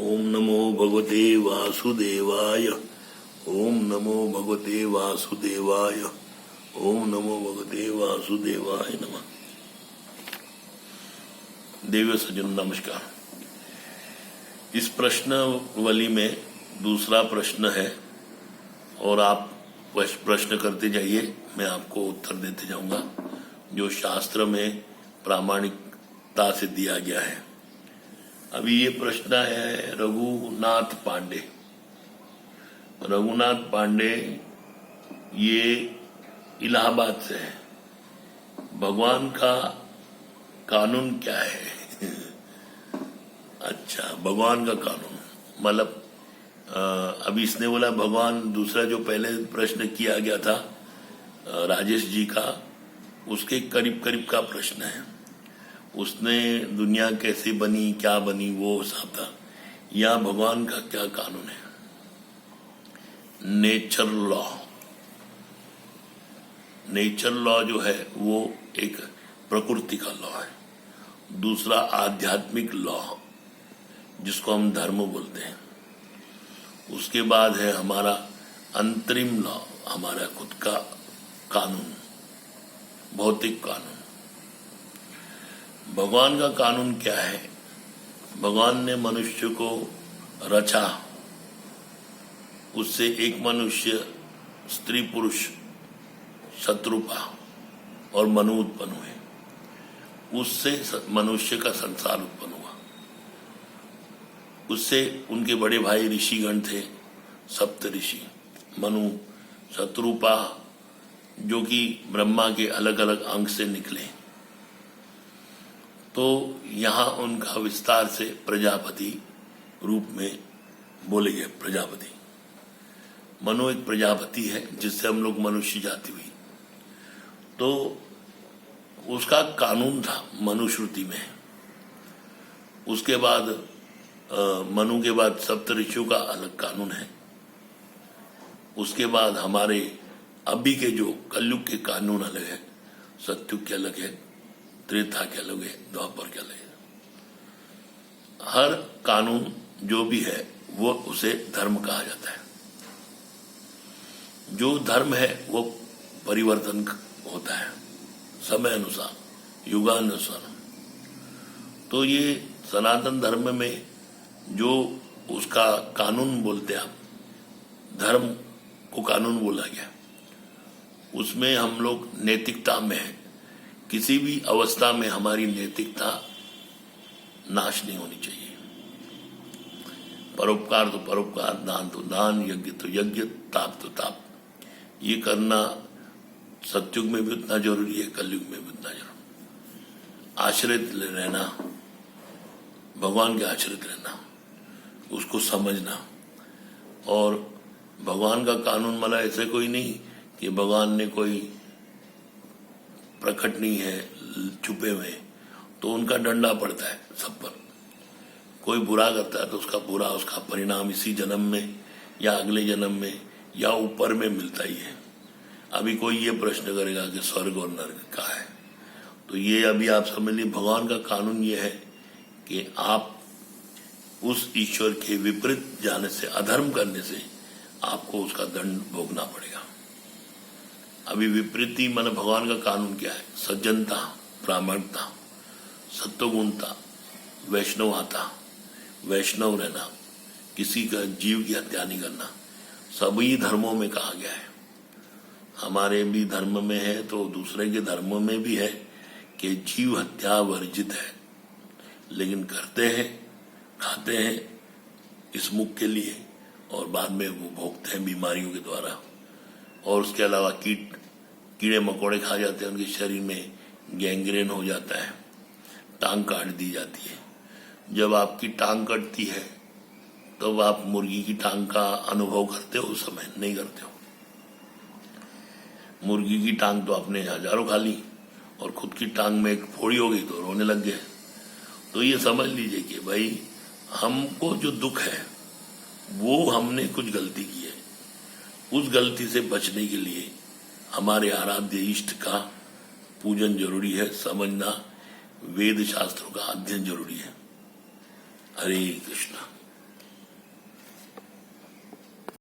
ओम नमो भगवते वासुदेवाय। ओम नमो भगवते वासुदेवाय। ओम नमो भगवते वासुदेवाय नमः। देव सज्जन नमस्कार। इस प्रश्नावली में दूसरा प्रश्न है और आप प्रश्न करते जाइए, मैं आपको उत्तर देते जाऊंगा जो शास्त्र में प्रामाणिकता से दिया गया है। अभी ये प्रश्न है रघुनाथ पांडे। रघुनाथ पांडे ये इलाहाबाद से है। भगवान का कानून क्या है? अच्छा, भगवान का कानून मतलब अभी इसने बोला भगवान, दूसरा जो पहले प्रश्न किया गया था राजेश जी का, उसके करीब करीब का प्रश्न है। उसने दुनिया कैसे बनी, क्या बनी, वो हिसाब था। या भगवान का क्या कानून है? Nature law. नेचर लॉ जो है वो एक प्रकृति का लॉ है। दूसरा आध्यात्मिक लॉ जिसको हम धर्म बोलते हैं। उसके बाद है हमारा अंतरिम लॉ, हमारा खुद का कानून, भौतिक कानून। भगवान का कानून क्या है? भगवान ने मनुष्य को रचा, उससे एक मनुष्य, स्त्री पुरुष, शत्रुपा और मनु उत्पन्न हुए। उससे मनुष्य का संसार उत्पन्न हुआ। उससे उनके बड़े भाई ऋषिगण थे, सप्त ऋषि, मनु, शत्रुपा, जो कि ब्रह्मा के अलग अलग अंग से निकले। तो यहाँ उनका विस्तार से प्रजापति रूप में बोले गए। प्रजापति, मनु एक प्रजापति है जिससे हम लोग मनुष्य जाति हुई। तो उसका कानून था मनुश्रुति में। उसके बाद मनु के बाद सप्त ऋषियों का अलग कानून है। उसके बाद हमारे अभी के जो कलयुग के कानून अलग है, सत्युग के अलग है, त्रेता के अलग है, द्वापर के अलग है। हर कानून जो भी है वो उसे धर्म कहा जाता है। जो धर्म है वो परिवर्तन होता है समय अनुसार, युगानुसार। तो ये सनातन धर्म में जो उसका कानून बोलते हैं आप, धर्म को कानून बोला गया, उसमें हम लोग नैतिकता में है। किसी भी अवस्था में हमारी नैतिकता नाश नहीं होनी चाहिए। परोपकार तो परोपकार, दान तो दान, यज्ञ तो यज्ञ, ताप तो ताप। ये करना सतयुग में भी उतना जरूरी है, कलयुग में भी उतना जरूरी। आश्रित रहना, भगवान के आश्रित रहना, उसको समझना। और भगवान का कानून मतलब ऐसे कोई नहीं कि भगवान ने कोई प्रकट नहीं है, छुपे हुए, तो उनका डंडा पड़ता है सब पर। कोई बुरा करता है तो उसका बुरा, उसका परिणाम इसी जन्म में या अगले जन्म में या ऊपर में मिलता ही है। अभी कोई ये प्रश्न करेगा कि स्वर्ग और नरक का है, तो ये अभी आप समझ लीजिए भगवान का कानून ये है कि आप उस ईश्वर के विपरीत जाने से, अधर्म करने से आपको उसका दंड भोगना पड़ेगा। अभी विपरीति मन भगवान का कानून क्या है? सज्जनता, प्रामाणिकता, सत्वगुणता, वैष्णवता, वैष्णव रहना, किसी का जीव की हत्या नहीं करना, सभी धर्मों में कहा गया है। हमारे भी धर्म में है तो दूसरे के धर्मों में भी है कि जीव हत्या वर्जित है। लेकिन करते हैं, खाते हैं इस मुख के लिए और बाद में वो भोगते हैं बीमारियों के द्वारा। और उसके अलावा कीड़े मकोड़े खा जाते हैं, उनके शरीर में गैंग्रेन हो जाता है, टांग काट दी जाती है। जब आपकी टांग कटती है तो आप मुर्गी की टांग का अनुभव करते हो? उस समय नहीं करते हो। मुर्गी की टांग तो आपने हजारों खा ली और खुद की टांग में एक फोड़ी हो गई तो रोने लग गए। तो ये समझ लीजिए कि भाई हमको जो दुख है वो हमने कुछ गलती की है। उस गलती से बचने के लिए हमारे आराध्य इष्ट का पूजन जरूरी है, समझना, वेद शास्त्रों का अध्ययन जरूरी है। हरे कृष्णा।